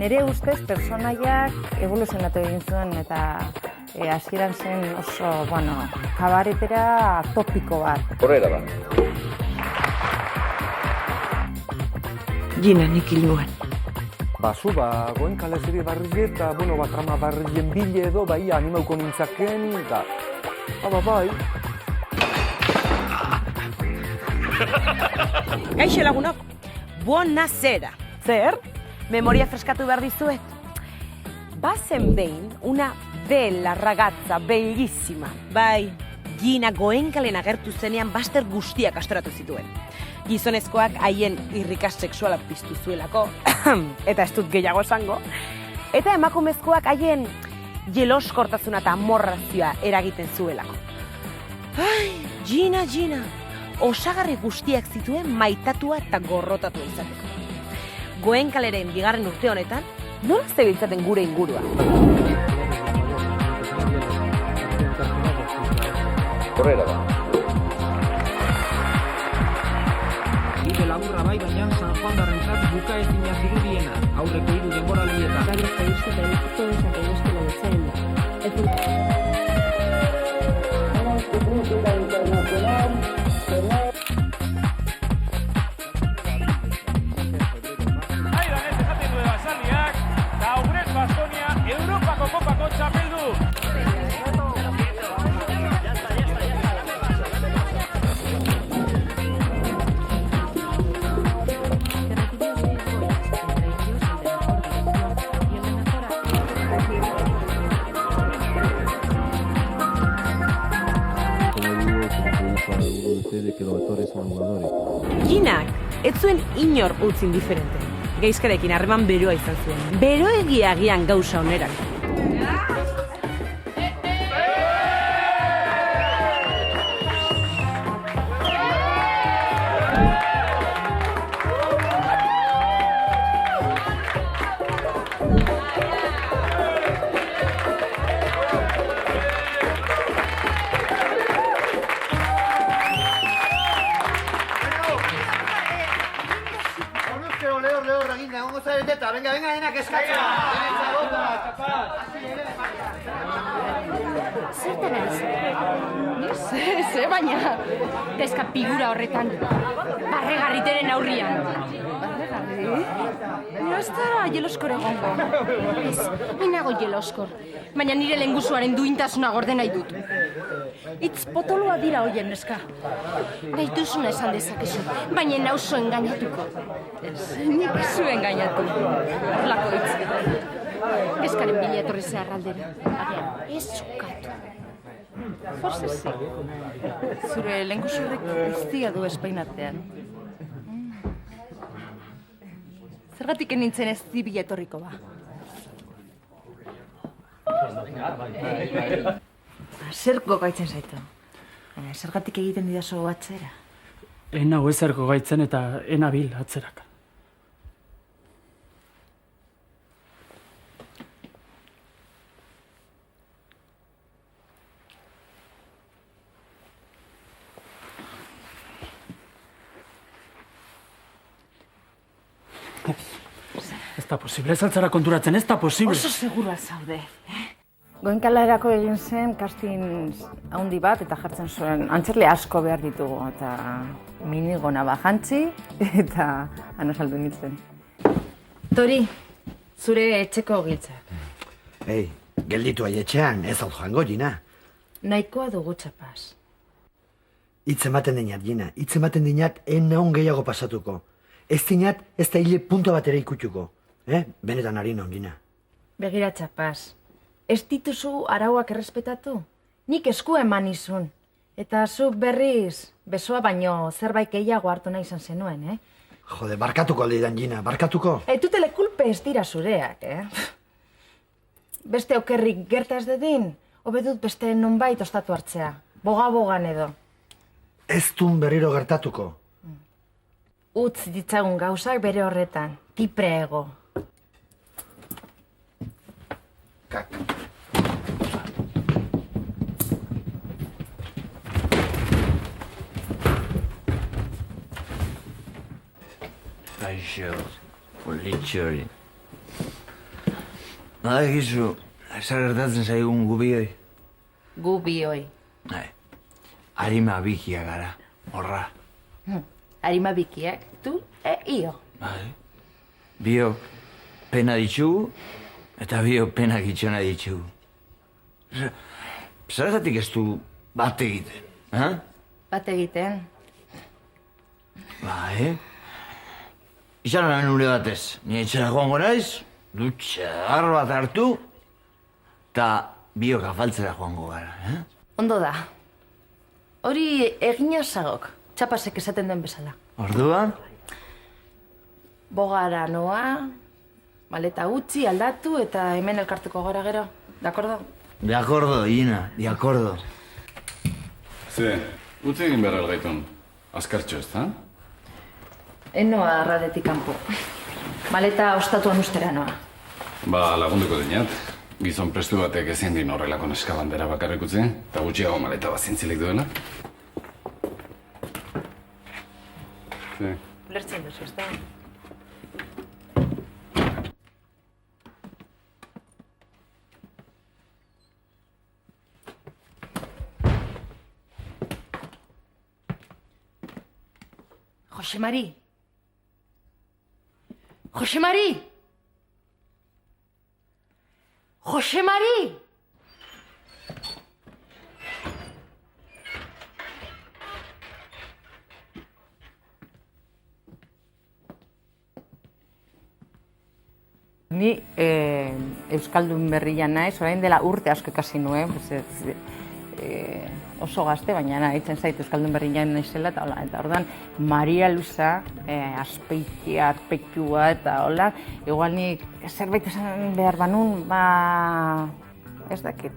Nire ustez personaiak evoluzionatu egin zuen eta hasieran zen oso, kabaretera topiko bat. Horrela da. Gina nik hil nuen. Zu, Goenkale zeri barri eta, trama barrien bile edo, animauko nintzaken, eta... bai. Gaixo lagunok, buona zera. Zer? Memoria freskatu behar dizuet. Bazen behin, una bella ragazza, bellissima. Bai, Gina Goenkalen agertu zenean baster guztiak astoratu zituen. Gizonezkoak haien irrikas sexuala piztu zuelako, eta ez dut gehiago esango, eta emakumezkoak haien jeloskortasuna eta amorrazioa eragiten zuelako. Ai, Gina, osagarri guztiak zituen maitatua eta gorrotatu izateko. Goenkaleren bigarren urte honetan, nola zebiltzaten gure ingurua? Horrela da. Bide laburra bai, baina San Juan darrentzat buka ezina zirudiena, aurreko 3 denboraldietan. Varios países han visto aquellos que lo desean. Europako kopako txapeldu! Ginak, ez zuen inor utzin diferente. Gaizkarekin harreman beroa izan zuen. Beroegia agian gauza onerak. Venga, denak eskatzen! Zertan Ze, baina deska figura horretan barregarriteren aurrian. Barregarri? Ez da jeloskor egongo. Ez, inago jeloskor. Baina nire lengusuaren duintasuna gorde nahi dut. Itz potoloa dira hoien, neska. Nahi duzuna esan dezakezu, baina nauzo engainatuko. Ez, nik zu engainatu. Horlako hitz. Eskaren bila etorri zehar aldera. Ez zukatu. Forzezi. Zure lengusurrek guztia du espainatzean. Zergatik nintzen ez zibila etorriko ba. Zer gogaitzen zaitu? Zergatik egiten didazu atzera? Hau ezer gogaitzen eta enabil atzerak. Ez da posible, ez altzara konturatzen, ez da posible. Oso segura zaude. Goenkalerako egin zen casting handi bat eta jartzen zuen antzerle asko behar ditugu eta minigona bajantzi eta anasaldu nintzen. Tori, zure etxeko giltzak. Ei, gelditu aietxean, ez hau joango, Gina. Nahikoa dugu txapaz. Hitz ematen dinat, Gina, hitz ematen dinat naun gehiago pasatuko. Ez dinat, ez da hile punto bat ere ikutuko. Benetan ari non, Gina. Begira txapaz. Ez dituzu arauak errespetatu? Nik eskua eman izun. Eta zu berriz, besoa baino zerbait gehiago hartu nahi izan zenuen, Jode, barkatuko aldean, Gina, barkatuko. Tutele kulpe ez dira zureak, Beste okerrik gerta ez dedin, hobedut beste nonbait ostatu hartzea. Boga-bogan edo. Ez dun berriro gertatuko. Utz ditzagun gauzak bere horretan, tipre ego. Kak. Kaixo, politxori. Egizu, zer gertatzen zaigun gubioi. Gu bioi. Arima bikia gara, horra. Arima bikiak, tu io. Biok pena ditugu, eta biok penak itxona ditugu. Zergatik ez du bat egiten, ha? Bat egiten. Izan hemen ure batez, ni etxera joango naiz, dutxar bat hartu, eta biok afaltzera joango gara, Ondo da. Hori egina zagok, txapasek esaten duen bezala. Orduan? Bogara noa, maleta utzi, aldatu, eta hemen elkartuko gara gero. De akordo? De akordo, Ina, de akordo. Ze, utzi egin behar algaitun. Azkartxo ez da? Enoa arradetik kanpo. Maleta ostatuan ustera noa. Ba, lagunduko dinat. Gizon prestu batek ezin din horrelako neskabandera bakarrik utzi, eta gutxiago maleta bat zintzilik duela. Ze. Lertzen duzu, ez da? Jose Mari! Jose Mari! Jose Mari! Ni Euskaldun berria naiz, orain dela urte asko ikasi nuen, oso gazte, baina nahitzen zait Euskaldun berria naizela, eta orduan Maria Luisa, Azpeitia, Arpeitua, eta hola, igual nik zerbait esan behar banun, ez dakit,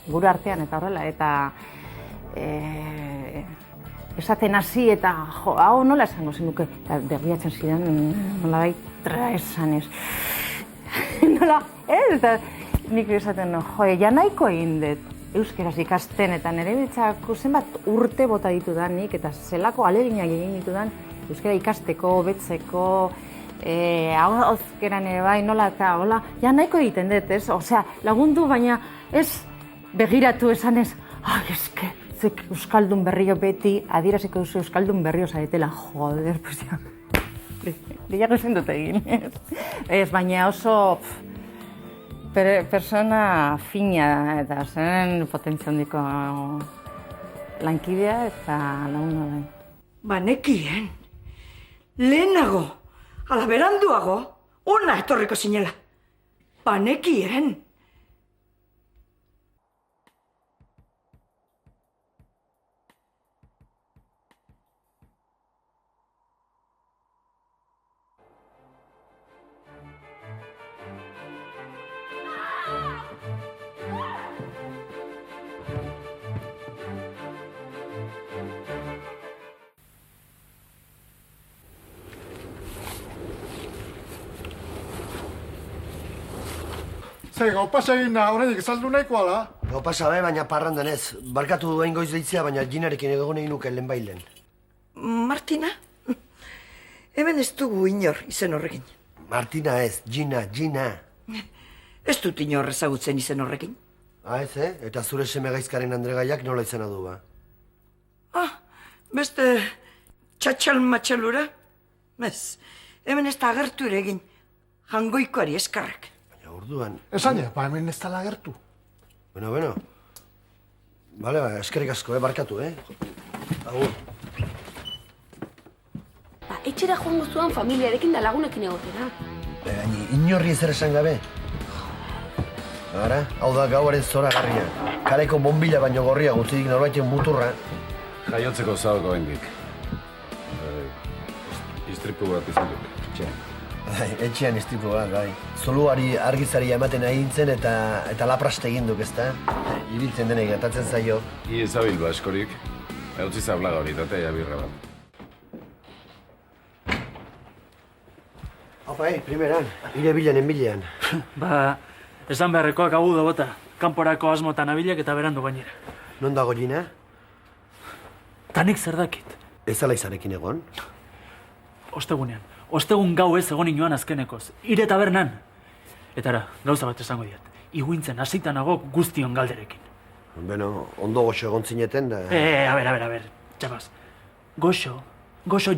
gure artean eta horrela, eta esaten hasi eta hau nola esango zenuke, eta derriatzen zidan, nola baitra esanez. Nola, eta nik esaten, ja nahiko egin dut euskeraz ikasten, eta nire bitzako zenbat urte bota ditudanik, eta zelako aleginak egin ditudan euskera ikasteko, betzeko, hauzkeran ere bai, nola eta hola, ja nahiko egiten dut, ez? Osea, lagundu, baina ez begiratu esanez, eske, zek euskaldun berrio beti, adieraziko duzu euskaldun berrio zaretela, joder, pues ja, gehiago ezin dut egin, ez, baina oso persona fina eta zen potentzia handiko lankidea eta laguna bai. Banekien, lehenago, ala beranduago, ona etorriko zinela. Banekien. Ze, gau pasa egin da, horretik saldu nahikoa da? Gau pasa baina parrandan ez. Barkatu duen goiz deitzea, baina Ginarekin egon egin nuke lehen bailen. Martina? Hemen ez dugu inor izen horrekin. Martina ez, Gina. Ez dut inor ezagutzen izen horrekin. Ez, Eta zure seme gaizkaren Andregaiak nola izena du, ba? Beste txatxal-matxalura? Ez, hemen ez da agertu ere egin, jangoikoari eskarrak. Orduan... Esaina, hemen ez dala agertu. Bueno. Bale, eskerrik asko, barkatu, Agur. Etxera joango zuan familiarekin da lagunekin egotera. Baina, inorri ezer esan gabe. Ara, hau da gauaren zoragarria. Kaleko bombila baino gorria gutzidik norbaiten muturra. Jaiotzeko zaudko hendik. Istripu bat izan duk. Etxean istripu bat, bai. Zoluari argizari ematen nahi nintzen eta lapraste egin duk, ezta? Ibiltzen denek gertatzen zaio. I ezabil ba eskorik. Eutzi zablaga hori, tatea birra bat. Opa, primeran, ire bilan enbilean. Esan beharrekoak agudo bota. Kanporako asmotan abilek eta berandu gainera. Non dago Gina? Tanik zer dakit. Ez ala izanekin egon? Ostegunean. Ostegun gau ez egon inoan azkenekoz. Ire tabernan. Eta ara, gauza bat esango diat. Iguintzen hasita nago guztion galderekin. Beno, ondo goxo egon zineten da... A ber, txapaz. Goxo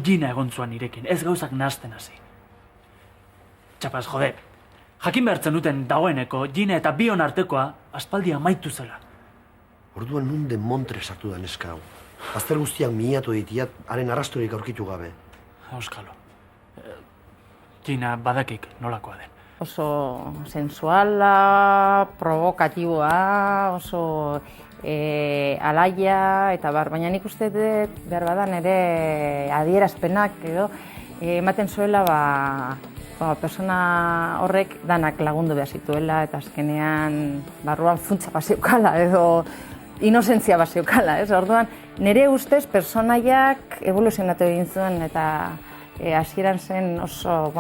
Gina egon zuan nirekin, ez gauzak nahasten hasi. Txapaz, jode, jakin behartzen duten dagoeneko Gina eta bion artekoa aspaldi amaitu zela. Orduan nun den montre sartu da neska hau. Azter guztiak miatu ditiat, haren arrasturik aurkitu gabe. Euskalo. Gina badakik nolakoa den. Oso sensuala, provokatiboa, oso alaia, eta baina nik uste dut behar badan ere adierazpenak edo ematen zuela persona horrek danak lagundu behar zituela eta azkenean barruan funtsa baseukala edo inozentzia baseukala, ez? Orduan, nire ustez personaiak evoluzionatu egin zuen eta hasieran zen oso,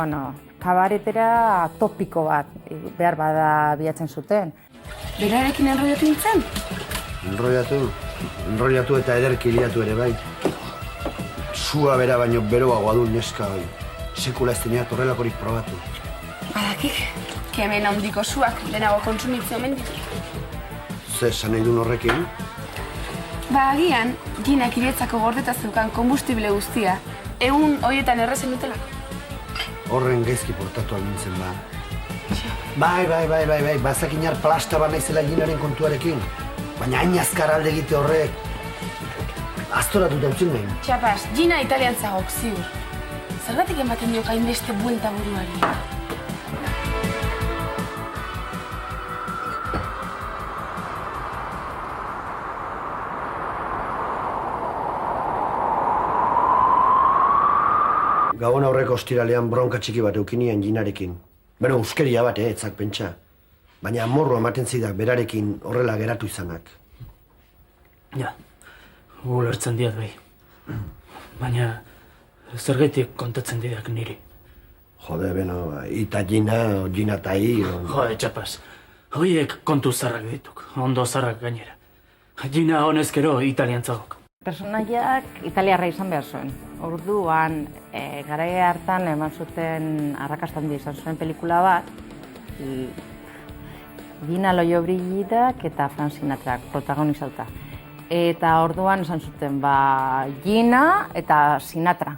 kabaretera topiko bat behar bada bilatzen zuten. Berarekin enroiatu nintzen? Enroiatu eta ederki liatu ere bai. Sua bera baino beroagoa du neska bai. Sekula ez deneat horrelakorik probatu. Badakik, kemen handiko suak lehenago kontsumitzeo menditik. Ze esan nahi duen horrekin? Agian, Ginak iretzako gordeta zeukan konbustible guztia, egun horietan errezen dutela. Horren gaizki portatu nintzen ba. Bai, bazakinar plasta bat naizela Ginaren kontuarekin. Baina hain azkar alde egite horrek. Aztoratu dautzen nahi. Txapaz, Gina italian zagok ziur. Zergatik ematen dio hainbeste buelta buruari. Gabon aurreko ostiralean bronka txiki bat eukinian Ginarekin. Beno, euskeria bat, etzak pentsa. Baina amorro ematen zidak berarekin horrela geratu izanak. Ja, ulertzen diat bai. Baina zergaitik kontatzen didak niri. Jode, beno, ita Gina eta hi... Jode, txapaz, horiek kontu zarrak dituk, ondo zarrak gainera. Gina honezkero italiantzagok. Personaiak italiarra izan behar zuen. Orduan, garai hartan eman zuten arrakasta handia izan zuen pelikula bat, Gina Lollobrigidak eta Frank Sinatrak protagonizauta. Eta orduan esan zuten Gina eta Sinatra.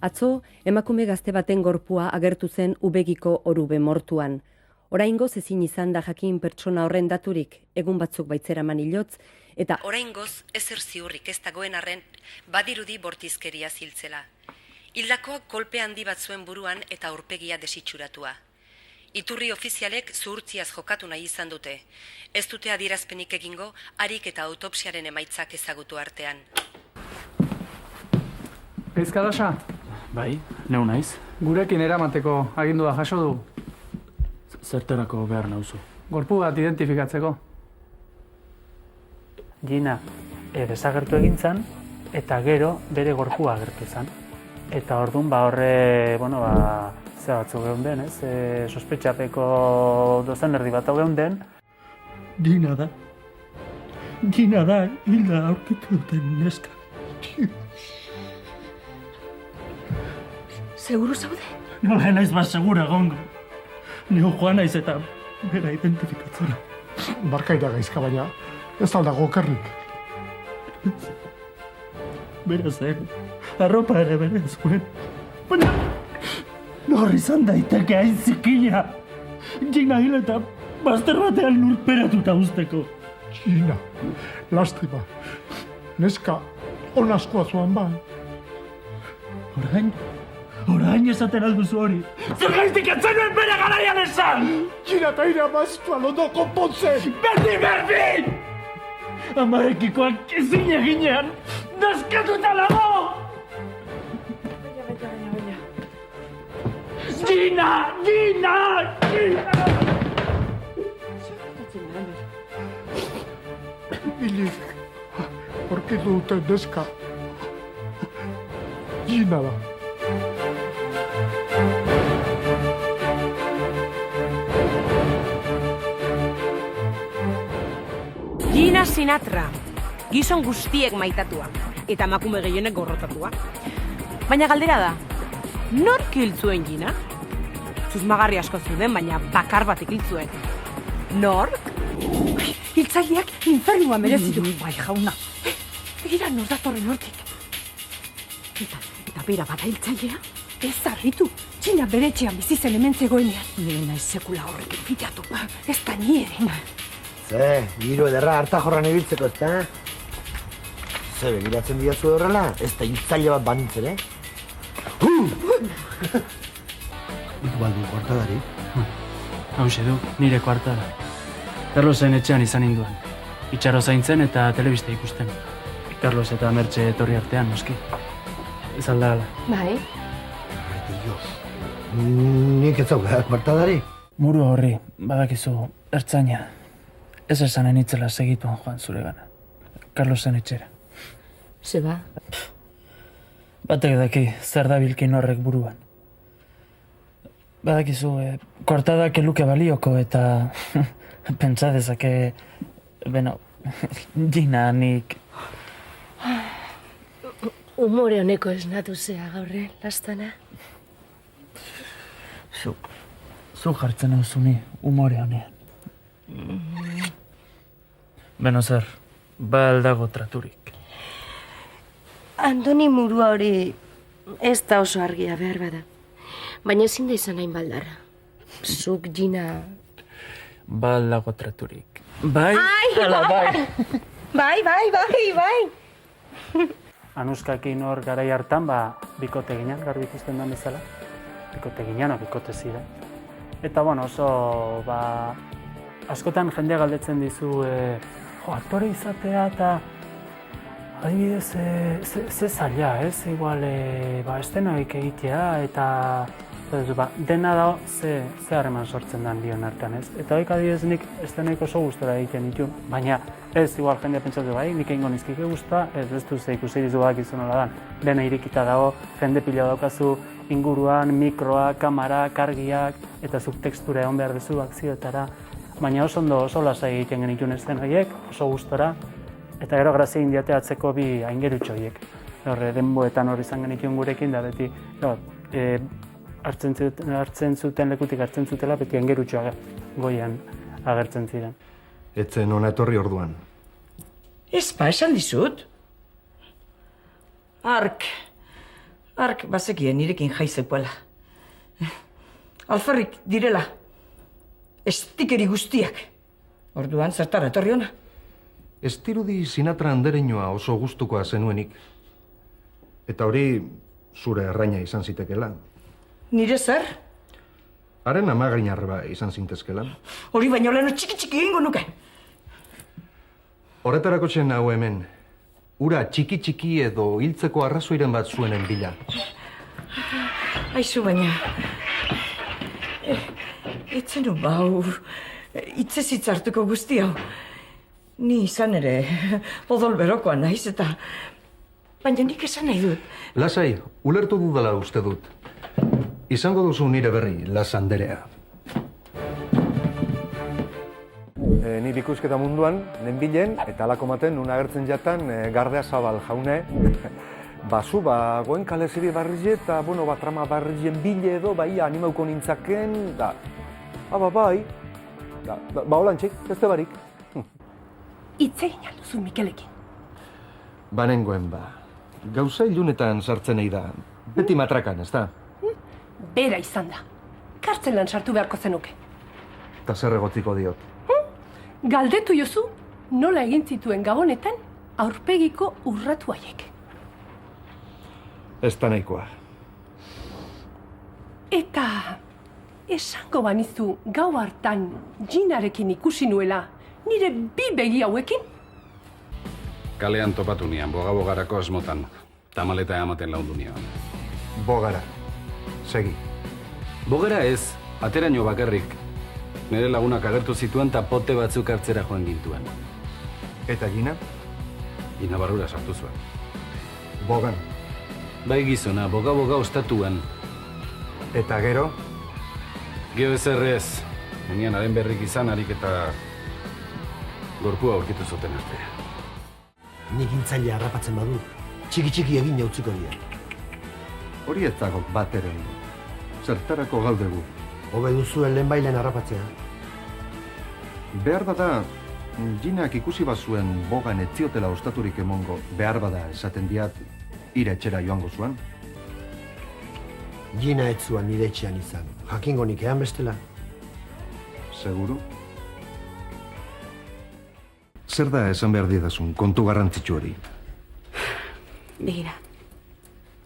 Atzo, emakume gazte baten gorpua agertu zen Ubegiko Orube mortuan. Oraingoz ezin izan da jakin pertsona horren daturik, egun batzuk baitzeraman hilotz, eta oraingoz ezer ziurrik ez dagoen arren badirudi bortizkeria ziltzela. Hildakoak kolpe handi bat zuen buruan eta aurpegia desitxuratua. Iturri ofizialek zuhurtziaz jokatu nahi izan dute. Ez dute adierazpenik egingo, harik eta autopsiaren emaitzak ezagutu artean. Peizkadasa? Bai, neu naiz. Gurekin eramateko agindua jaso du. Zerterako behar nauzu. Gorpu bat identifikatzeko. Gina, desagertu egin zen, eta gero bere gorpua agertu zen. Eta orduan horre, ze batzu geun den, ez? Sospetxapeko dozen erdi bat hau geun den. Gina da, hilda aurkitu duten neska. Seguru zaude? Nola naiz bat segura gongo. Neu joan naiz eta bera identifikatzera. Barkaira gaizka, baina ez aldago okerrik. Bera zen, arropa ere bere zuen. Baina, nor izan daiteke hain zikina. Gina hil eta bazter batean lurperatuta usteko. Gina, lastima. Neska on askoa zuan bai. Orain esaten alduzu hori. Zergaiztik etzenuen bere garaian esan! Gina eta ira maztua londo konpontzen! Berdin! Amarekikoak ezin eginean, naskatuta lago! Gina! Bilik, aurkitu duten neska. Gina da. Gina Sinatra, gizon guztiek maitatua, eta emakume gehienek gorrotatua. Baina galdera da, nork hil zuen Gina? Susmagarri asko zuden, baina bakar batek hil zuen. Nork? Hiltzaileak infernua merezitu. Bai, jauna. Begira nor datorren hortik. Eta bera bada hiltzailea? Ez harritu. Gina bere etxean bizi zen hemen zegoenean. Nire naiz sekula horrek enfitatu. Ez da ni ere. Ze, giro ederra hartajorran ibiltzeko, ez da? Ze, begiratzen diazu horrela? Ez da hiltzaile bat banintzen, Baldu, kuartadari? Hauxe du, nire kuartada. Carlosen etxean izan ninduan. Itxaro zaintzen eta telebista ikusten. Carlos eta Mertxe etorri artean, noski. Ez alda ala. Bai. Nik ez zauka, kuartadari? Muru horri, badakizu, ertzaina. Ez esanen itzela segituan joan zure gana. Carlosen etxera. Zeba? Batek daki, zer da bilkin horrek buruan. Badakizu, kuartadak eluke balioko eta pentsa dezake, beno, Gina nik... Umore honeko esnatu zea gaurre, lastana? Zu jartzen hau zuni, umore honean. Beno zer, ba aldago traturik. Andoni murua hori ez da oso argia behar bada. Baina ezin da izan hain baldarra. Zuk, Gina... Ba aldago traturik. Bai, ala bai. Bai. Anuskakin hor garai hartan, bikote ginen, garbi ikusten den bezala. Bikote ginen, bikote ziren. Eta, oso, askotan jendea galdetzen dizu, aktore izatea eta adibidez, ze zaila, ez? Igual, estenoik egitea eta dena da ze harreman sortzen den bion artean, ez? Eta hoik adibidez nik estenoik oso gustora egiten ditu, baina ez igual jendea pentsatu nik egingo nizkike guztua, ez du ze ikusi dizu badakizu nola dan. Dena irikita dago, jende pila daukazu inguruan, mikroa, kamera, kargiak, eta zuk tekstura egon behar duzu akzioetara. Baina oso ondo, oso lasai egiten genituen estenoiek, oso gustora, eta gero grazia indiate atzeko bi aingerutxo horiek. Denboetan hori izan genituen gurekin, da beti hartzen zuten lekutik hartzen zutela, beti aingerutxoa goian agertzen ziren. Etzen ona etorri orduan. Ez esan dizut. Ark bazekien nirekin jaizepuela. Alferrik direla. Estikeri guztiak. Orduan zertara etorri ona. Ez dirudi Sinatra andereñoa oso gustukoa zenuenik. Eta hori zure erraina izan zitekela. Nire zer? Haren amagainarreba izan zintezkela. Hori baino leheno txiki egingo nuke. Horretarako zen hau hemen. Ura txiki edo hiltzeko arrazoiren bat zuenen bila. Aizu baina... Etzenu bau... Itzez hitzartuko guzti hau. Ni izan ere odol berokoa naiz eta... Baina nik esan nahi dut. Lasai, ulertu dudala uste dut. Izango duzu nire berri, Las Anderea. Ni bikusketa munduan, nenbilen, eta alako maten, nun agertzen jatan, Gardea Zabal jaune. Zu, goen kale ziri barrize, eta, trama barrizen bile edo, animauko nintzaken, da... bai. Holantxik, beste barik. Itzegin alduzu Mikelekin. Banengoen Gauza ilunetan sartzen nahi da. Beti matrakan, ez da? Bera izan da. Kartzelan sartu beharko zenuke. Eta zer egotziko diot. Galdetu jozu, nola egin zituen gabonetan aurpegiko urratu haiek. Ez da nahikoa. Eta esango banizu gau hartan Ginarekin ikusi nuela, nire bi begi hauekin? Kalean topatu nian, boga-bogarako asmotan. Tamaleta ematen laundu nian. Bogara. Segi. Bogara ez, ateraino bakarrik. Nire lagunak agertu zituen eta pote batzuk hartzera joan gintuen. Eta Gina? Gina barrura sartu zuen. Bogan. Bai gizona, boga-boga ostatuan. Eta gero? Geo ezerrez. Unian haren berrik izan harik eta gorpua aurkitu zuten arte. Nik intzailea harrapatzen badu, txiki-txiki egin jautziko dira. Hori ez dago bat ere. Zertarako gaudegu. Hobe duzuen lehenbailen harrapatzea. Behar bada, Ginak ikusi bazuen Bogan etziotela ostaturik emongo, behar bada esaten diat, ire etxera joango zuen. Gina ez zuen nire etxean izan. Jakingo nik ean bestela. Seguru? Zer da esan behar didazun, kontu garrantzitsu hori? Begira,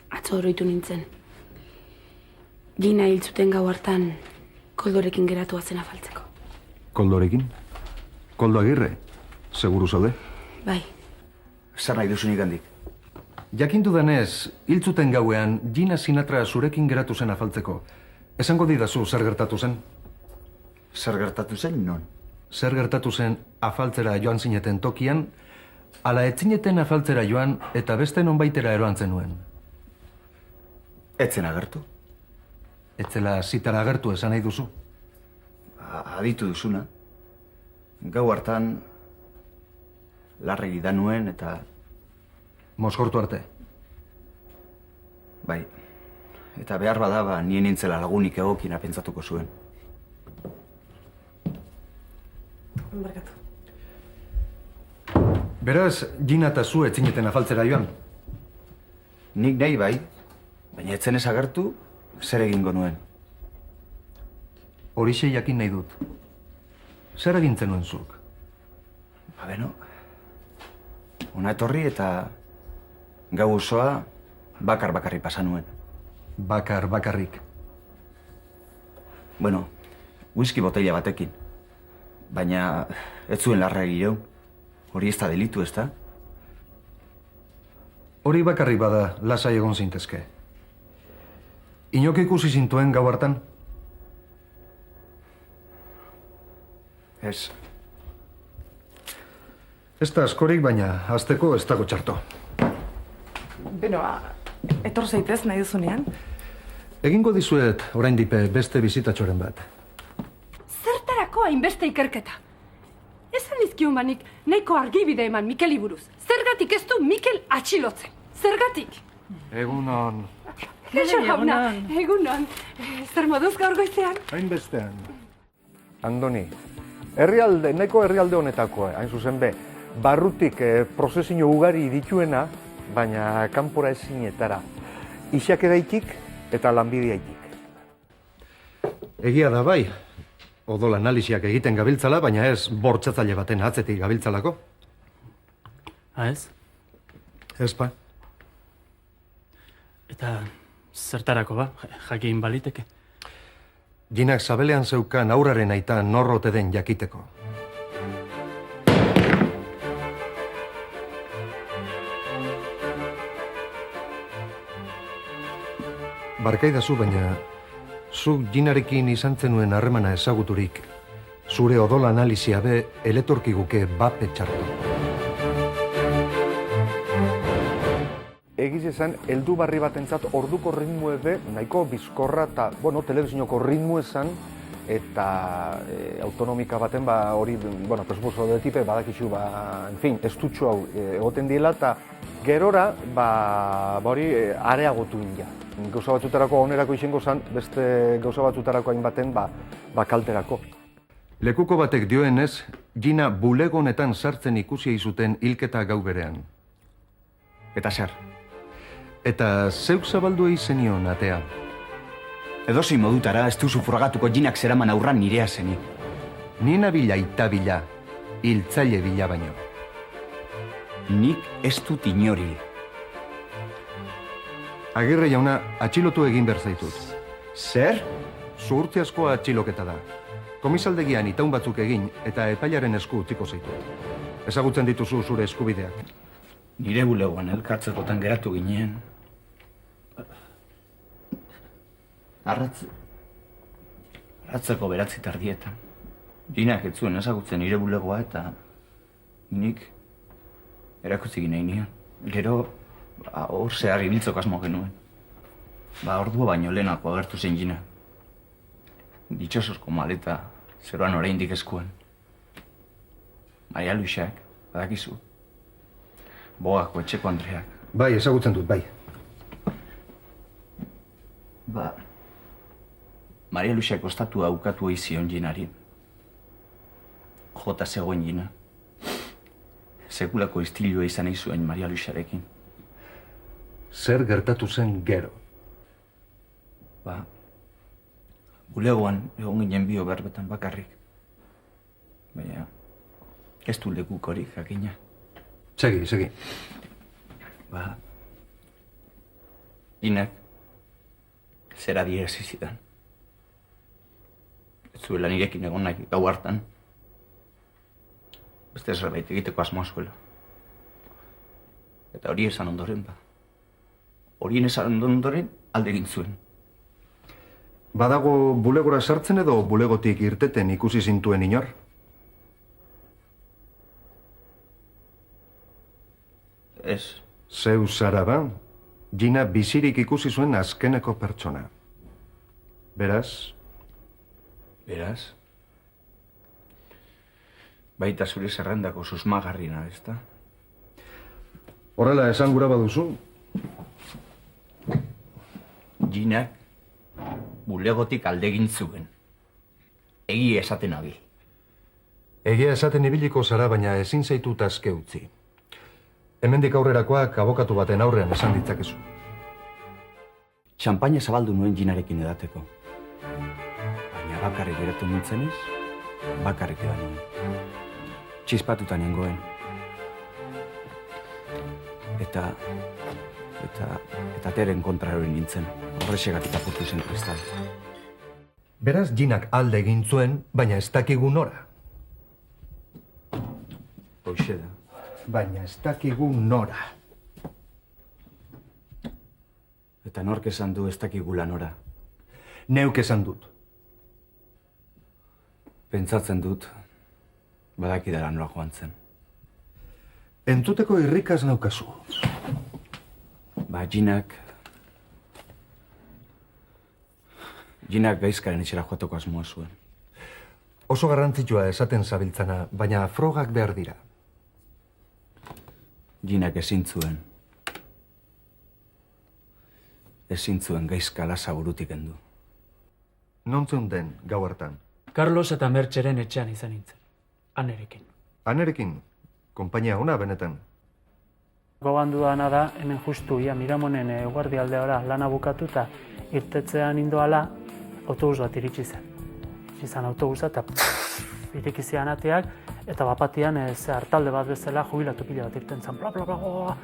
atzo oroitu nintzen. Gina hil zuten gau hartan, Koldorekin geratua zen afaltzeko. Koldorekin? Koldo Agirre? Seguru zaude? Bai. Zer nahi duzunik handik? Jakindu denez, hil zuten gauean, Gina Sinatra zurekin geratu zen afaltzeko. Esango didazu zer gertatu zen? Zer gertatu zen, non? Zer gertatu zen afaltzera joan zineten tokian, ala etzineten afaltzera joan eta beste nonbaitera eroan zenuen. Etzen agertu. Etzela zitara agertu esan nahi duzu? Aditu duzuna. Gau hartan larregi da nuen eta... Mozgortu arte? Bai. Eta behar bada, nien nintzela lagunik egokina pentsatuko zuen. Barkatu. Beraz, Gina eta zu etzineten afaltzera joan? Nik nahi bai, baina etzen ez agertu, zer egingo nuen. Horixe jakin nahi dut. Zer egintzen nuen zuk? Beno, ona etorri eta gau osoa bakar-bakarri pasa nuen. Bakar-bakarrik? Bueno, whisky botella batekin. Baina ez zuen larra egiro. Hori ez da delitu, ez da? Hori bakarrik bada, lasai egon zintezke. Inok ikusi zintuen gau hartan? Ez. Ez da askorik, baina hasteko ez dago txarto. Beno, etor zaitez nahi duzunean? Egingo dizuet oraindik beste bizitatxoren bat. Zertarako hainbeste ikerketa? Esan dizkion banik nahiko argibide eman Mikeli buruz. Zergatik ez du Mikel atxilotzen? Zergatik? Egunon. Kaixo jauna, egunon. Zer moduz gaur goizean? Hainbestean. Andoni, nahiko herrialde honetako, hain zuzen be, barrutik prozesio ugari dituena, baina kanpora ezinetara. Ixak edaitik eta lanbideaitik. Egia da bai, odol analiziak egiten gabiltzala, baina ez bortxatzaile baten atzetik gabiltzalako. Ez? Ez pa. Eta zertarako ba, jakin baliteke? Ginak zabelean zeukan aurraren aita norrote den jakiteko. Barkaidazu, baina zuk Ginarekin izan zenuen harremana ezaguturik, zure odol analizia be eletorkiguke bape txartu. Egiz esan, heldu barri batentzat orduko ritmo be nahiko bizkorra eta, telebizinoko ritmo esan, eta autonomika baten, hori, presupuesto de tipe, badakizu, estutxo hau egoten diela, eta gerora, hori areagotu inja. Gauza batzutarako onerako izango zen, beste gauza batzutarako hainbaten, kalterako. Lekuko batek dioenez, Gina bulegonetan sartzen ikusi zuten hilketa gau berean. Eta zer? Eta zeuk zabaldu zenion atea. Edozein modutara ez duzu frogatuko Ginak zeraman aurran nirea zenik. Nina bila ita bila, hiltzaile bila baino. Nik ez dut inori. Agirre jauna, atxilotu egin behar zaitut. Zer? Zuhurtziazkoa atxiloketa da. Komisaldegian itaun batzuk egin eta epailaren esku utziko zaitu. Ezagutzen dituzu zure eskubideak. Nire bulegoan elkartzekotan geratu ginen. Arratzeko 9 tardietan. Ginak ez zuen ezagutzen nire bulegoa eta nik erakutzi nahi nion. Gero, hor zehar ibiltzok asmo genuen. Ordua baino lehenako agertu zen Gina. Ditxosozko maleta zeroan oraindik eskuan. Maria Luisak, badakizu. Bogako etxeko Andreak. Bai, ezagutzen dut, bai. Maria Luisak ostatua ukatu izion Ginari. Jota zegoen Gina. Sekulako istilua izan zuen Maria Luisarekin. Zer gertatu zen gero? Bulegoan egon ginen bio berbetan bakarrik. Baina, ez du lekukorik jakina. Segi. Ginak, zera adierazi zidan. Ez zuela nirekin egon nahi gau hartan. Beste zerbait egiteko asmoa zuela. Eta hori esan ondoren Horien esan ondoren alde egin zuen. Badago bulegora sartzen edo bulegotik irteten ikusi zintuen inor? Ez. Zeu zara ba, Gina bizirik ikusi zuen azkeneko pertsona. Beraz? Baita zure zerrendako susmagarriena, ezta? Horrela esan gura baduzu? Ginak bulegotik alde egin zuen. Egia esaten abil. Egia esaten ibiliko zara, baina ezin zaitut azke utzi. Hemendik aurrerakoak abokatu baten aurrean esan ditzakezu. Txampaina zabaldu nuen Ginarekin edateko. Baina bakarrik geratu nintzenez, bakarrik edan nuen. Txispatuta nengoen. Eta teren kontra hori nintzen. Horrexegatik apurtu zen kristal. Beraz, Ginak alde egin zuen, baina ez dakigu nora. Hoxe da. Baina ez dakigu nora. Eta nork esan du ez dakigula nora? Neuk esan dut. Pentsatzen dut, badakidara nora joan zen. Entzuteko irrikaz naukazu. Ginak gaizkaren etxera joateko asmoa zuen. Oso garrantzitsua esaten zabiltzana, baina frogak behar dira. Ginak ezin zuen gaizka lasa burutik endu. Nontzen den gau hartan? Carlos eta Mertxeren etxean izan nintzen. Anerekin. Anerekin? Konpainia ona benetan. Gogoan dudana da, hemen justu ia Miramonen guardialdeora lana bukatu eta irtetzean indoala autobus bat iritsi zen. Izan autobusa eta irikizian ateak eta bapatian hartalde bat bezala jubilatu pila bat irten zen. Bla, bla, bla, bla.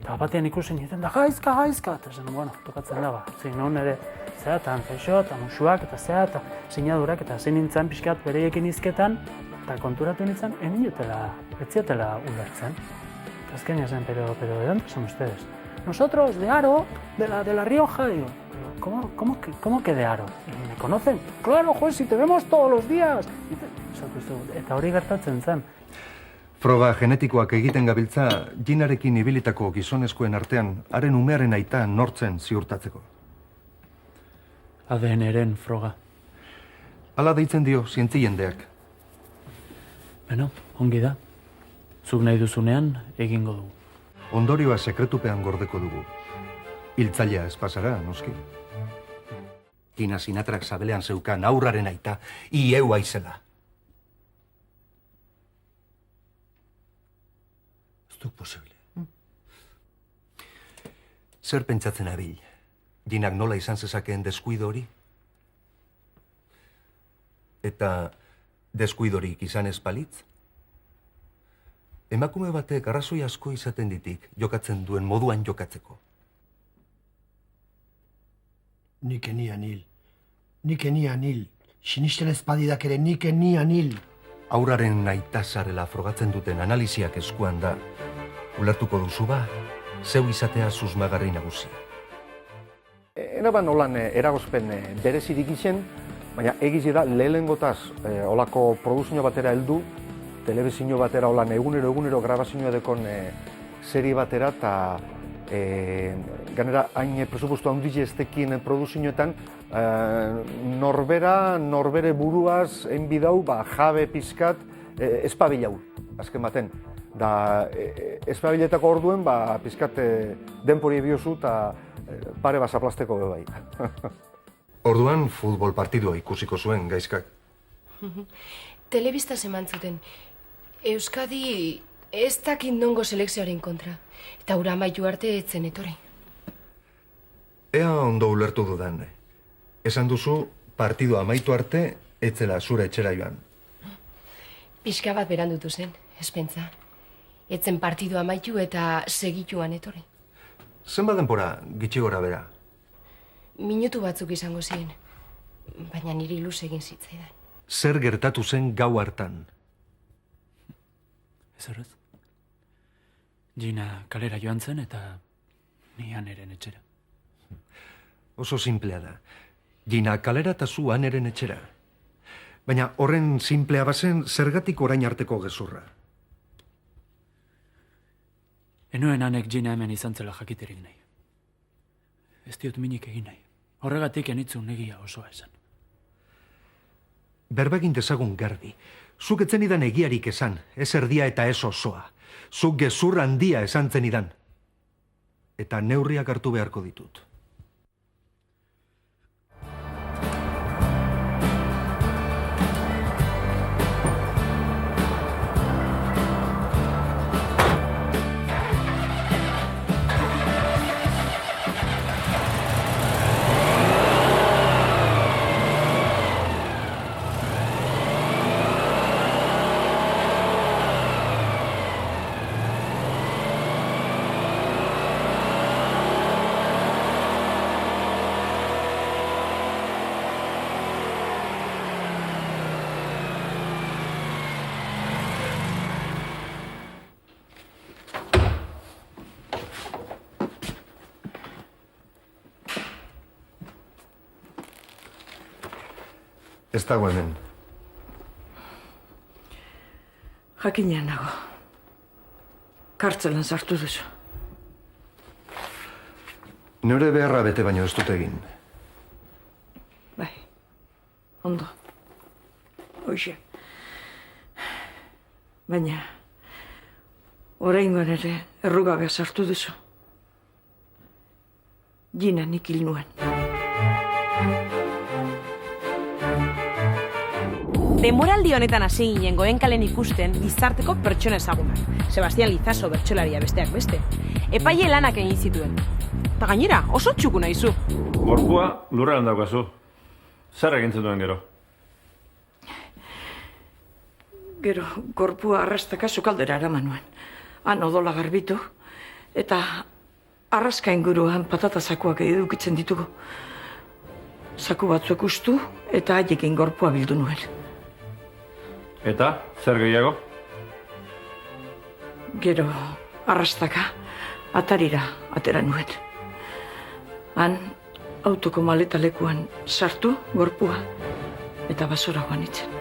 Eta bapatian ikusen nintzen da gaizka. Eta zen, tokatzen da Zin non ere zehatan feixo eta musuak eta eta sinadurak eta zein nintzen pixkat bereiekin izketan eta konturatu nintzen, ez zietela ulertzen. Azkenia zen, pero ¿de dónde son ustedes? Nosotros, de Aro, de la Rioja. Digo, ¿cómo que de Aro? ¿Y me conocen? Claro, juez, si te vemos todos los días. Eta hori gertatzen zen. Froga genetikoak egiten gabiltza, Ginarekin ibilitako gizonezkoen artean, haren umearen aita nortzen ziurtatzeko. ADN-ren froga. Hala deitzen dio zientziendeak. Beno, ongi da. Zuk nahi duzunean, egingo dugu. Ondorioa sekretupean gordeko dugu. Hiltzailea ez pasara, noski. Tina Sinatrak sabelean zeukan aurraren aita, ieu aizela. Ez duk posible. Zer pentsatzen abil? Ginak nola izan zezakeen deskuido hori? Eta deskuidorik izan ez palitz? Emakume batek arrazoi asko izaten ditik jokatzen duen moduan jokatzeko. Nik enian hil. Nik enian hil. Sinisten ezpadidak ere nik enian hil. Aurraren aitasarela frogatzen duten analiziak eskuan da. Ulertuko duzu ba, zeu izatea susmagarri nagusia. Enaban holan eragozpen berezirik izen, baina egizi da lehenengotaz olako produzio batera heldu, telebizio batera holan egunero grabazioa dekon serie batera, eta ganera hain presupuesto handiz estekien produzioetan, norbere buruaz enbidau, jabe pizkat, espabilau, azken baten. Da espabiletako orduen, pizkat denpori ebiozu eta pare basaplasteko bai. Orduan futbol partidua ikusiko zuen gaizkak. Telebistaz eman zuten. Euskadi ez dakit nongo selekzioaren kontra. Eta hura amaitu arte etzen etorri. Ea ondo ulertu dudan. Esan duzu partidua amaitu arte etzela zure etxera joan. Pixka bat berandutu zen, espentza. Etzen partidua amaitu eta segituan etorri. Zenbat denpora gitxi gora bera? Minutu batzuk izango ziren, baina niri luz egin zitzaidan. Zer gertatu zen gau hartan? Ez horrez. Gina kalera joan zen eta ni Aneren etxera. Oso simplea da. Gina kalera eta zu Aneren etxera. Baina horren simplea bazen zergatik orain arteko gezurra. Enuen Anek Gina hemen izan zela jakiterik nahi. Ez diot minik egin nahi. Horregatik enitzun egia osoa esan. Berbegin dezagun garbi. Zuk etzen idan egiarik esan, ez erdia eta ez osoa. Zuk gezur handia esan zen idan. Eta neurriak hartu beharko ditut. Ez dago hemen. Jakinean nago. Kartzelan sartu duzu. Neure beharra bete baino ez dut egin. Bai, ondo. Hoxe. Baina, oraingoan ere errugabea sartu duzu. Gina nik hil nuen. Denboraldi honetan hasi ginen Goenkalen ikusten gizarteko pertsona ezagunak. Sebastian Lizaso bertsolaria besteak beste. Epaile lanak egin zituen. Eta gainera, oso txuku nahizu. Gorpua lurrean daukazu. Zer egin duen gero? Gero, gorpua arrastaka sukaldera eraman nuen. Han odola garbitu, eta arraska inguruan patata zakuak edukitzen ditugu. Zaku batzuek ustu, eta haiekin gorpua bildu nuen. Eta, zer gehiago? Gero, arrastaka, atarira atera nuen. Han, autoko maleta lekuan sartu, gorpua, eta basora joan itzen.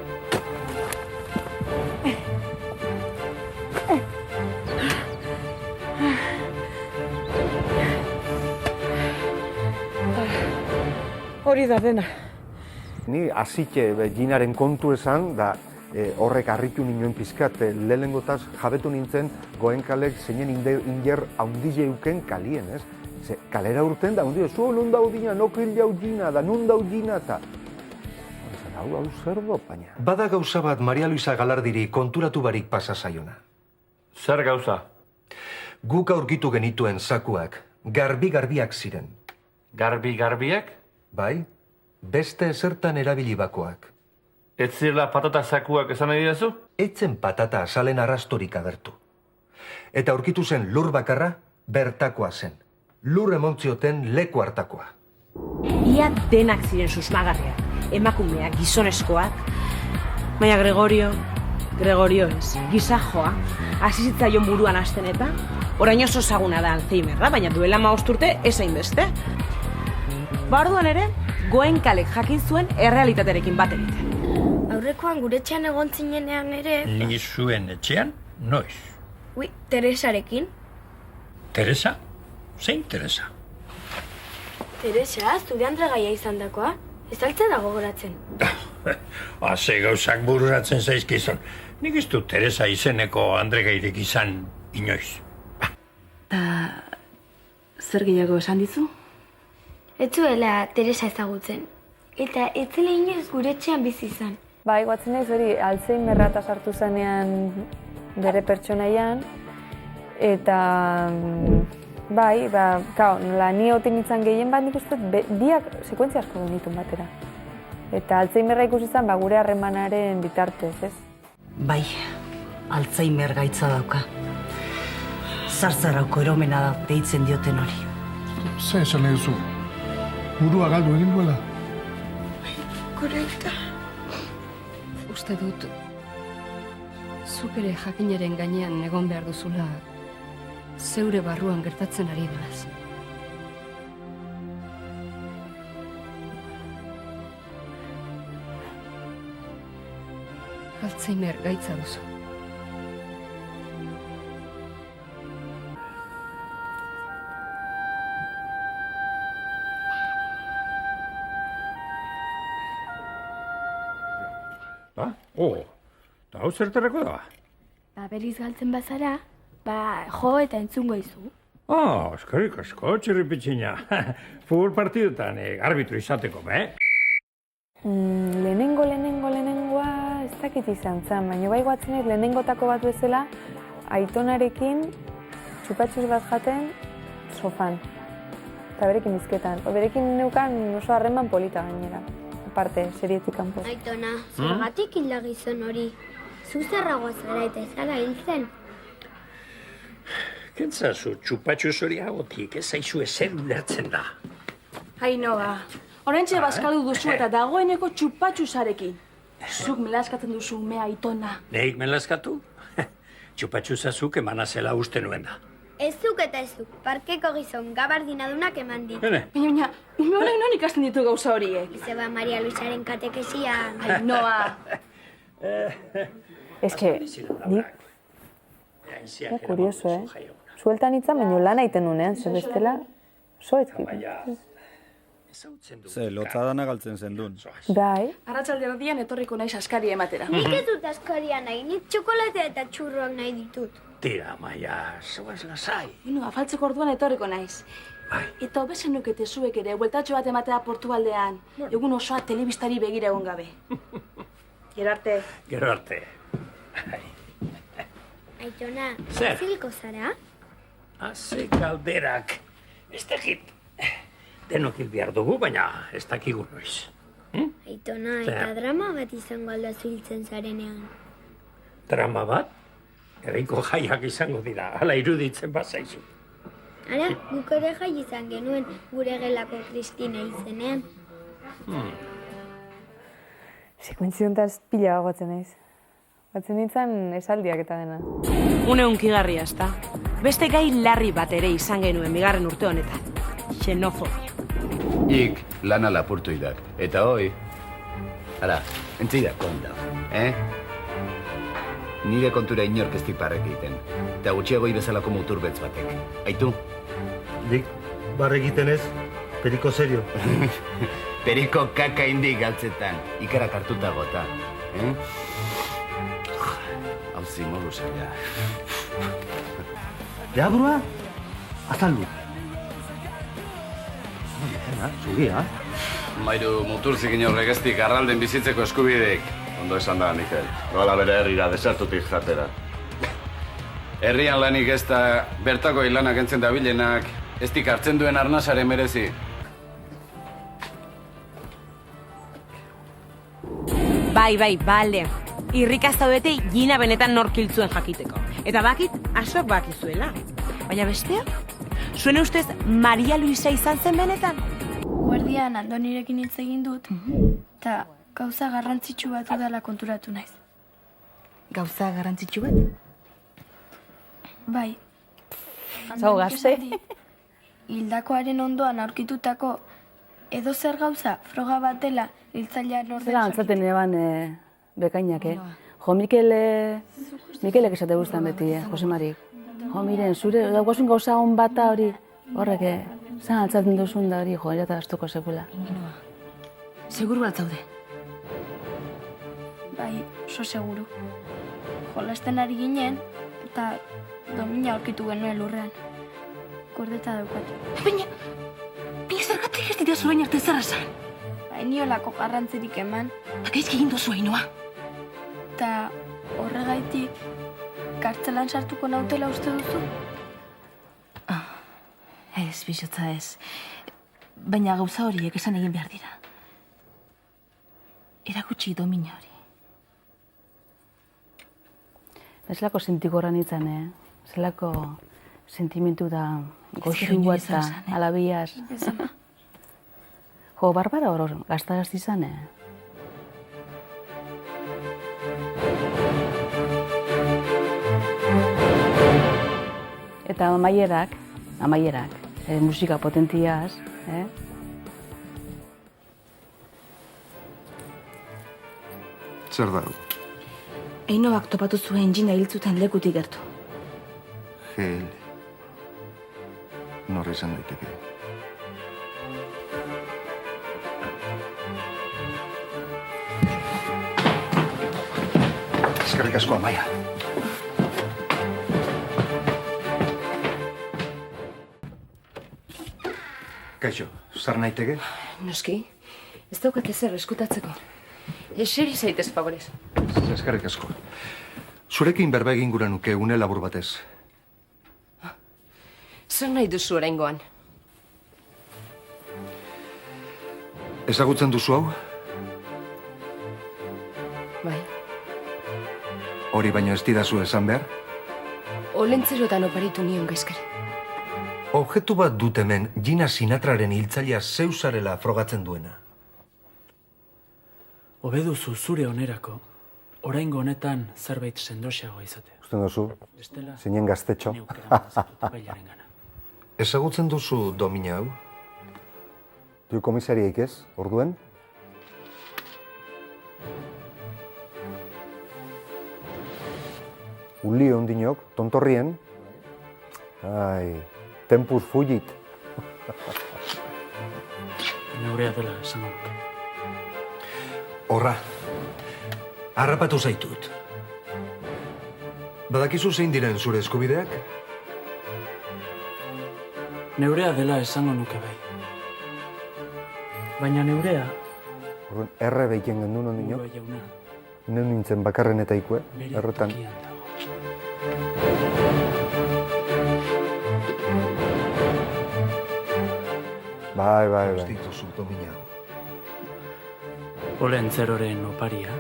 Hori da dena. Ni hasike Ginaren kontu esan, da horrek harritu ninoen pizkat, lehenengotaz jabetu nintzen Goenkalek zeinen inger haundile euken kalien, ez? Ze, kalera urten da, hundile, zu nun daudina, nok hil jau Gina, da nun daudina, eta... Hau zer do, baina... Bada gauza bat Maria Luisa Galardiri konturatu barik pasa zaiona. Zer gauza? Guk aurkitu genituen zakuak, garbi-garbiak ziren. Garbi-garbiak? Bai, beste ezertan erabili bakoak. Ez zirela patata zakuak esan nahi didazu? Etzen patata azalen arrastorik agertu. Eta aurkitu zen lur bakarra, bertakoa zen. Lur emontzioten leku hartakoa. Ia denak ziren susmagarriak, emakumeak, gizoneskoak. Baina Gregorio ez, gizajoa, hasi zitzaion buruan hasten eta, orain oso ezaguna da Alzheimerra, baina duela 15 urte ez hainbeste. Orduan ere, Goenkalek jakin zuen errealitatearekin bat egiten. Aurrekoan gure etxean egon zinenean ere... Ni zuen etxean, noiz? Ui, Teresarekin. Teresa? Zein Teresa? Teresa, zure andregaia izan dakoa? Ez altzera gogoratzen. Ze gauzak bururatzen zaizkizun. Nik ez du Teresa izeneko andregairek izan inoiz. Ta zer gehiago esan dizu? Ez zuela Teresa ezagutzen. Eta ez zela inoiz gure etxean bizi izan. Bai, guatzen naiz hori Alzheimerra eta sartu zenean bere pertsonaian. Eta bai, nola ni oten nintzen gehien bat nik uste biak sekuentzia asko genitun batera. Eta Alzheimerra ikusi zen gure harremanaren bitartez, ez? Bai, Alzheimer gaitza dauka. Zarzarauko eromena da deitzen dioten hori. Ze esan nahi duzu? Burua galdu egin duela? Korekta. Uste dut, zuk ere jakinaren gainean egon behar duzula zeure barruan gertatzen ari denaz. Alzheimer gaitza duzu. Eta hau zerterako da? Beriz galtzen bazara, jo eta entzungo izu. Eskerrik asko, txirripitxina. Futbol partidutan arbitro izateko, Lehenengoa ez dakit izan zen, baina bai guatzen ez lehenengotako bat bezala aitonarekin txupatxus bat jaten sofan. Eta berekin bizketan. Berekin neukan oso harreman polita gainera. Aparte, serietik kanpo. Aitona, zergatik hilda gizon hori? Zuzerragoa zara eta ezara hiltzen. Kentzazu, txupatxus hori agotik, ez zaizu ezer ulertzen da. Ainhoa, oraintxe bazkaldu duzu eta dagoeneko txupatxusarekin. Zuk melaskatzen duzu umea Aitona. Neik melaskatu? Txupatxusazuk emana zela uste nuen da. Ez zuk eta ez zuk, parkeko gizon gabardiнаdunak eman dit. Baina, ume honek non ikasten ditu gauza horiek? Zeba Maria Luisaren katekesia. Ainhoa. Ez que, nik... Kurioso, Sueltan itzan, baina lan aiten nunean, zer bestela, oso ezkip. Ze, lotzadana galtzen zendun. Bai. Arratsalde erdian etorriko naiz askari ematera. Nik ez dut askaria nahi, nik txokolatea eta txurroak nahi ditut. Tira, Maia, zoaz lasai. Bueno, afaltzeko orduan etorriko naiz. Eta hobezen nukete zuek ere, bueltatxo bat ematea Portugaldean. Egun osoa telebistari begira egon gabe. Gero arte. Gero arte. Aitona, Zer? ziliko zara? Ze galderak. Ez dakit. Denok hil behar dugu, baina ez dakigu noiz. Aitona, eta drama bat izango aldazu hiltzen zarenean. Drama bat? Ereiko jaiak izango dira, hala iruditzen bazaizu. Ara, guk ere jai izan genuen gure gelako Kristina izenean. Sekuentziontaz pila bagotzen naiz. Batzen nintzen esaldiak eta dena. Une hunkigarria, ezta? Beste gai larri bat ere izan genuen bigarren urte honetan. Xenofobia. Ik lana lapurtu idak. Eta hoi, ara, entzidak konda, Nire kontura inork ez parrek egiten. Eta gutxiago bezalako muturbetz batek. Aitu? Dik, barre egiten ez, periko serio. Periko kaka indik galtzetan, ikarak hartuta gota. Hau zimolu zelia. Ja, burua? Azaldu. Zugia. Mairu muturzik inorrek eztik arralden bizitzeko eskubideik. Ondo esan da, Mikel. Gola bere herrira desertutik jatera. Herrian lanik ez da bertako hilanak entzen dabilenak, eztik hartzen duen arnasaren merezi. Bai, bale. Irrikaz zaudete Gina benetan norkiltzuen jakiteko. Eta bakit, asoak bakizuela. Baina bestea? Zuen ustez Maria Luisa izan zen benetan? Guardia bian Andonirekin hitz egin dut, eta gauza garrantzitsu bat udala konturatu naiz. Gauza garrantzitsu bat? Bai. Zau gazte. Hildakoaren ondoan aurkitutako edo zer gauza froga bat dela hiltzailean orden Zera antzaten eban bekainak, Jo, Mikelek esate guztan beti, Josemarik. Jo, miren, zure daukasun gauza hon bata hori, horrek, zan altzaten duzun da hori, jo, erata gaztuko sekula. Seguru bat zaude? Bai, oso seguru. Jolasten ari ginen, eta domina aurkitu genuen lurrean. Gordeta daukat. Baina zergatik ez dira zurain arte zer esan? Iniolako garrantzirik eman. Gaizki egin duzu, Ainhoa. Eta horregaitik, kartzelan sartuko nautela uste duzu? Ez, bizotza ez. Baina gauza horiek esan egin behar dira. Erakutsi domina hori. Zelako sentikorra nintzen, zelako sentimentu da goxua eta alabiaz. Jo, Barbara hor gazta-gazti izan, Eta amaierak, musika potentiaz, Zer da? Ainhoak topatu zuen Gina hiltzuten lekutik gertu. GL. Norra izan daiteke. Eskerrik asko, Amaia. Kaixo, zar naiteke? Noski, ez daukat ezer eskutatzeko. Eseri zaitez, favorez. Eskerrik asko. Zurekin berba egin gura nuke une labur batez. Zer nahi duzu oraingoan? Ezagutzen duzu hau? Bai. Hori baino ez didazu esan behar? Olentzerotan oparitu nion gaizkari. Objektu bat dut hemen Gina Sinatraren hiltzailea zeu zarela frogatzen duena. Hobeduzu zure onerako, oraingo honetan zerbait sendoxeagoa izate. Usten duzu, zinen gaztetxo. Ezagutzen duzu domina hau? Du komisariaik ez, orduen? Uli ondinok, tontorrien. Ai, tempus fugit. Neurea dela esan dut. Horra, harrapatu zaitut. Badakizu zein diren zure eskubideak? Neurea dela esango nuke bai. Baina neurea... Erre behiken gendu ondinok? Neu nintzen bakarren eta ikue, erretan. Bai. Ez dituzu domina hau. Olentzeroren oparia.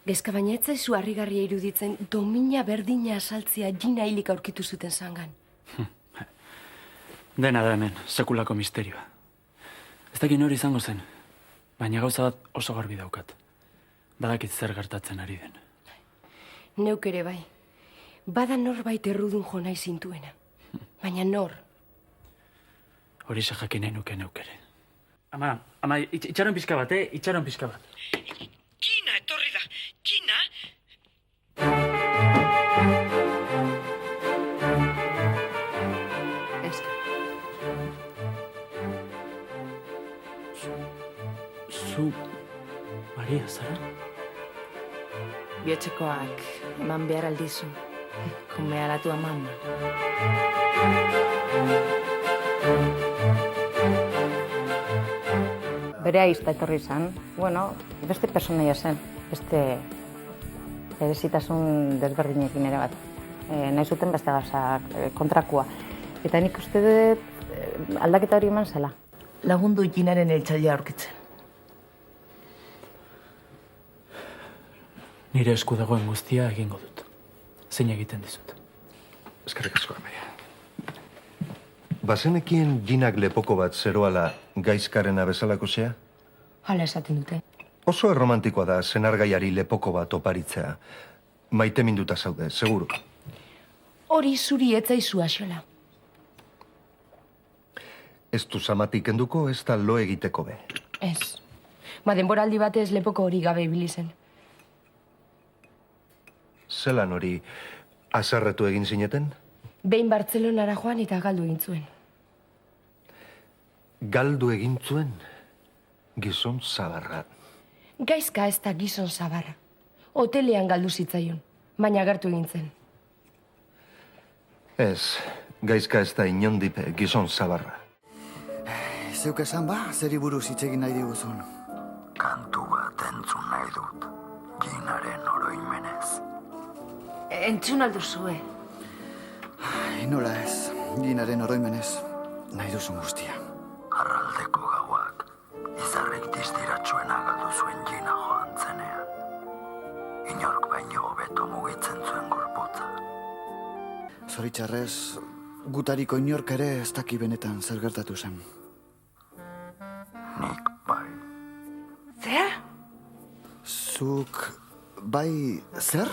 Gezka baina ez zaizu harrigarria iruditzen domina berdina asaltzia Gina hilik aurkitu zuten zangan. Dena da hemen, sekulako misterioa. Ez dakit nori izango zen, baina gauza bat oso garbi daukat. Badakit zer gertatzen ari den. Neuk ere bai. Bada norbait errudun jo nahi zintuena. Baina nor? Hori ze jakin nahi nuke neuk ere. Ama, itxaron pixka bat, itxaron pixka bat. Gina, etorri da. Gina? Zu... Maria, zara? Biotxekoak eman behar aldizu. Komea latu aman. Bere aizta etorri izan, beste personaia zen, beste berezitasun desberdinekin ere bat. Nahi zuten beste gazak kontrakua. Eta nik uste dut aldaketa hori eman zela. Lagundu Ginaren hiltzailea aurkitzen. Nire esku dagoen guztia egingo dut. Zein egiten dizut. Eskerrik asko, Amaia. Bazenekien Ginak lepoko bat zeroala gaizkarena bezalako zea? Hala esaten dute. Oso erromantikoa da senargaiari lepoko bat oparitzea. Maite minduta zaude, seguru. Hori zuri etzaizu axola. Ez du zamatik enduko, ez da lo egiteko be. Ez. Denboraldi batez lepoko hori gabe ibili zen. Zelan hori azarretu egin zineten? Behin Bartzelonara joan eta galdu egin zuen. Galdu egin zuen? Gizon zabarra. Gaizka ez da gizon zabarra. Hotelean galdu zitzaion, baina agertu egin zen. Ez, gaizka ez da inondip gizon zabarra. Zeuk esan ba, zeri buruz hitz egin nahi diguzun. Kantu bat entzun nahi dut, Ginaren oroimenez. Entzun alduzue. Nola ez, Ginaren oroimenez, nahi duzun guztia. Arraldeko gauak, izarrik distiratsuena galdu zuen Gina joan zenean. Inork baino hobeto mugitzen zuen gorputza. Zoritxarrez, gutariko inork ere ez daki benetan zer gertatu zen. Nik bai. Zer? Zuk bai zer?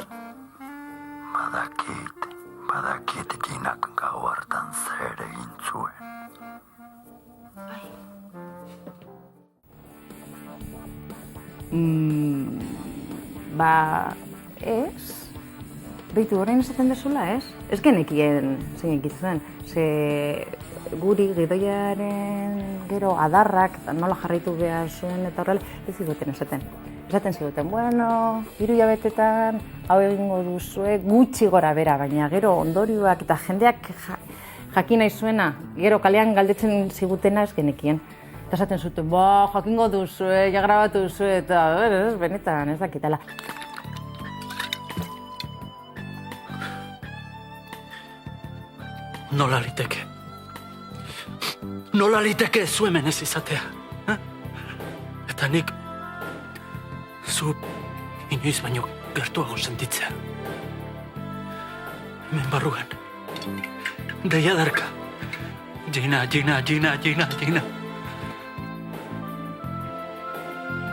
Badakit Ginak gau hartan zer egin zuen. Ez. Beitu, orain esaten dezula, ez? Ez genekien zein egitzen. Ze guri gidoiaren gero adarrak nola jarraitu behar zuen eta horrela, ez ziguten esaten. Esaten ziguten, bueno, 3 hilabetetan hau egingo duzue gutxi gora bera, baina gero ondorioak eta jendeak jakin nahi zuena, gero kalean galdetzen zigutena ez genekien. Eta esaten zuten, jakingo duzue, ja grabatu duzue, eta benetan ez dakitala. Nola liteke? Nola liteke zu hemen ez izatea? Eta nik zu inoiz baino gertuago sentitzea. Hemen barruan. Deiadarka. Gina.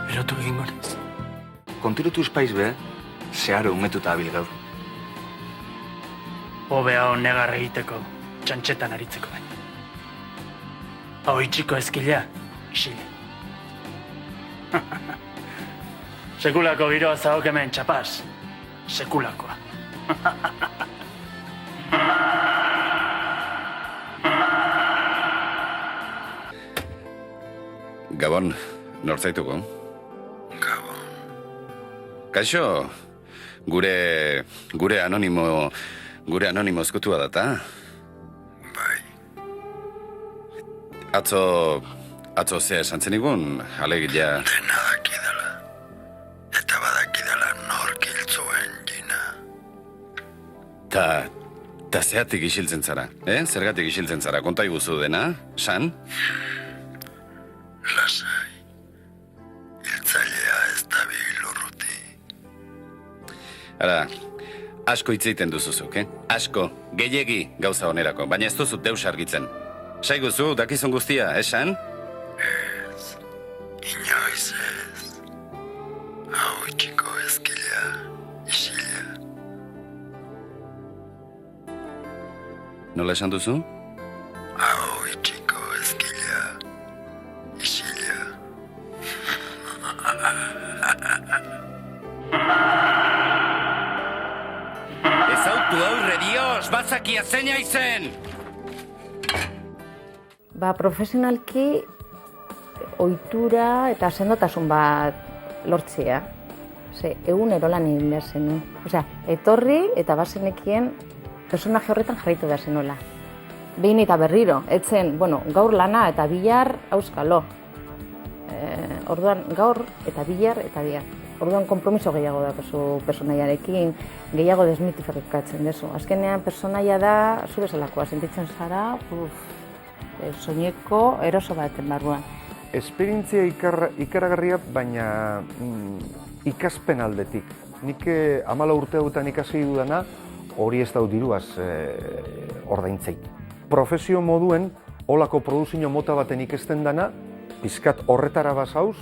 Erotu egingo nez. Kontirutu espaiz be, zeharo umetuta abil gaur. Hobea negar egiteko, txantxetan aritzeko baina. Hau itxiko ezkilea, isile. Sekulako giroa zahok hemen, txapaz. Sekulakoa. Gabon, nortzaituko? Gabon. Kaixo, gure anonimo ezkutua data? Bai. Atzo zea esan zenigun, alegia... Dena dakidala. Eta badakidala nork hiltzuen Gina. Ta zeatik isiltzen zara, Zergatik isiltzen zara, konta iguzu dena, san? Lasai. Hiltzailea ez da bilurruti. Ara, asko hitz egiten duzuzuk, Asko, gehiegi gauza onerako, baina ez duzut deus argitzen. Saiguzu, dakizun guztia, esan? Ez, inoiz ez. Hau itxiko ezkilea, isila. Nola esan duzu? Hau itxiko ezkilea, isila. Ez autu aurre, Dios, bazakia zeina izen! Profesionalki ohitura eta sendotasun bat lortzea. Egunero lan egin behar zenuen. Etorri eta bazenekien personaje horretan jarraitu behar zenuela. Behin eta berriro, etzen, gaur lana eta bihar auskalo. Orduan, gaur eta bihar. Orduan, konpromiso gehiago dakozu personaiarekin, gehiago desmitifikatzen dezu. Azkenean, personaia da, zu bezalakoa sentitzen zara, soineko eroso baten barruan. Esperientzia ikaragarria, baina ikaspen aldetik. Nik 14 urte hauetan ikasi dudana, hori ez dau diruaz ordaintzei. Profesio moduen holako produzio mota baten ikesten dana, pizkat horretara basauz,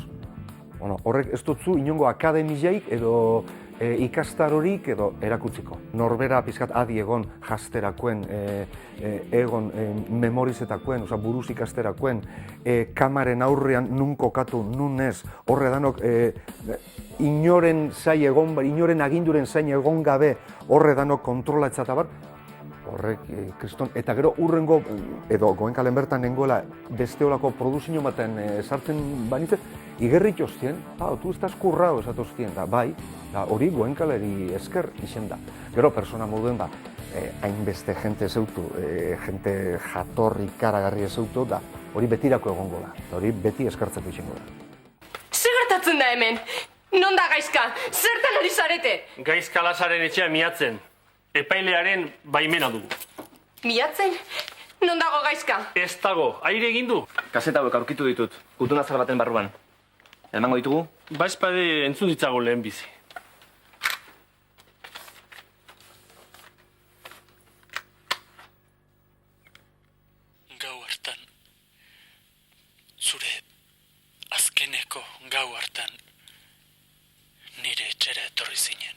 horrek ez dutzu inongo akademiaik edo ikastarorik edo erakutziko. Norbera pizkat adi egon jasterakoen, egon memorizetakoen, buruz ikasterakoen, kamaren aurrean nun kokatu, nun ez, horre danok inoren zain egon, inoren aginduren zain egon gabe horre danok kontrolatzata bar, horrek, kriston, eta gero urrengo, edo Goenkalen bertan nengoela beste olako produzio baten sartzen banitzen, igerrit joztien, tu estaz kurrao esatoztien, da bai, hori Goenkaleri esker izen da. Gero persona moduen, hainbeste jente zeutu, jente jatorri karagarri zeutu, da hori betirako egongo da, eta hori beti eskertzeko izango da. Zer gertatzen da hemen? Non da gaizka? Zertan ari zarete? Gaizka Lazaren etxea miatzen. Epailearen baimena dugu. Miatzen? Non dago gaizka? Ez dago, aire egin du. Kaseta hauek aurkitu ditut, gutun azar baten barruan. Emango ditugu? Ba espade entzun ditzago lehen bizi. Gau hartan, zure azkeneko gau hartan, nire etxera etorri zinen.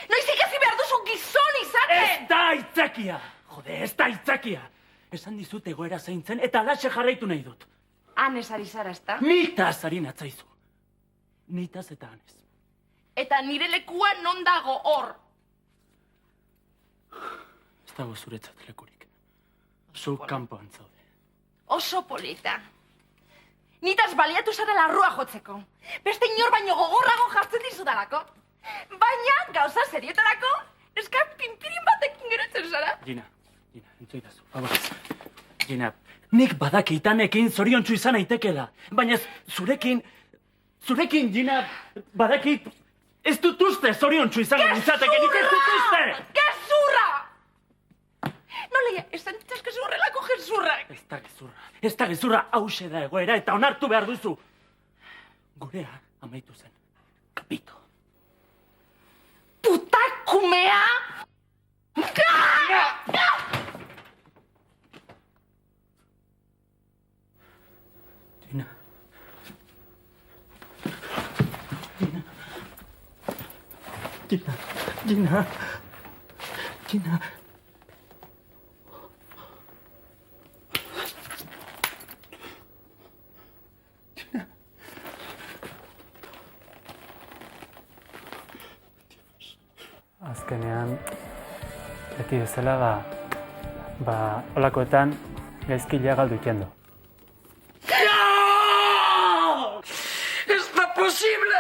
Noiz ikasi behar duzu gizon izaten! Ez da aitzakia! Jode, ez da aitzakia! Esan dizut egoera zaintzen eta alaxe jarraitu nahi dut. Hanez ari zara, ezta? Nitaz ari natzaizu. Nitaz eta hanez. Eta nire lekua non dago hor? Ez dago zuretzat lekurik. Zu kanpoan zaude. Oso polita. Nitaz baliatu zara larrua jotzeko. Beste inor baino gogorrago jartzen dizudalako. Baina, gauza serietarako, eska pinpirin batekin geratzen zara. Gina, entzoidazu, favorez. Gina, nik badakitanekin zoriontsu izan aitekela. Baina zurekin, Gina, badakit, ez dut uste zoriontsu izan nintzateke, nik ez dut uste! Gezurra! Noleia, ez da nintzaz gezurrelako gezurrak. Ez da gezurra, hause da egoera eta onartu behar duzu. Gurea amaitu zen. Kapito. Putakumea! Gina. Azkenean, beti bezala holakoetan gaizkilea galdu ikendo. ¡Es posible!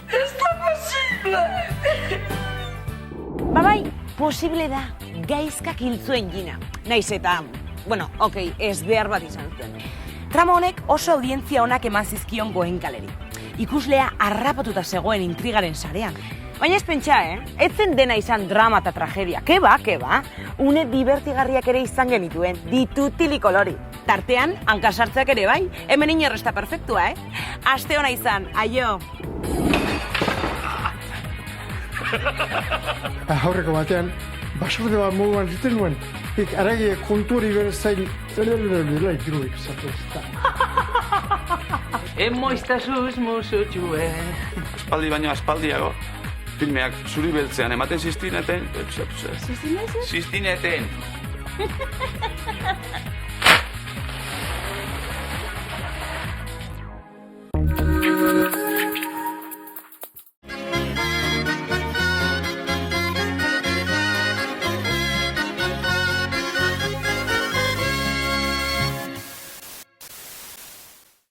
¡Está posible! Bai, posible da, gaizkak hil zuen Gina. Naiz eta, ez behar bat izan zuen. Trama honek oso audientzia onak eman zizkion Goenkaleri. Ikuslea harrapatuta zegoen intrigaren sarean. Baina ez pentsa, etzen dena izan drama eta tragedia. Keba. Une divertigarriak ere izan genituen, ditutili kolori. Tartean, hankasartzeak ere bai, hemen inorresta perfektua, Aste hona izan, aio! Aurreko batean, basurde bat moduan ziten nuen, aragi konturi bere zain, irudik zatu ez da. Emoiztazuz musutxue. Aspaldi baino aspaldiago. Filmeak zuri beltzean ematen ziztineten. Ziztineten?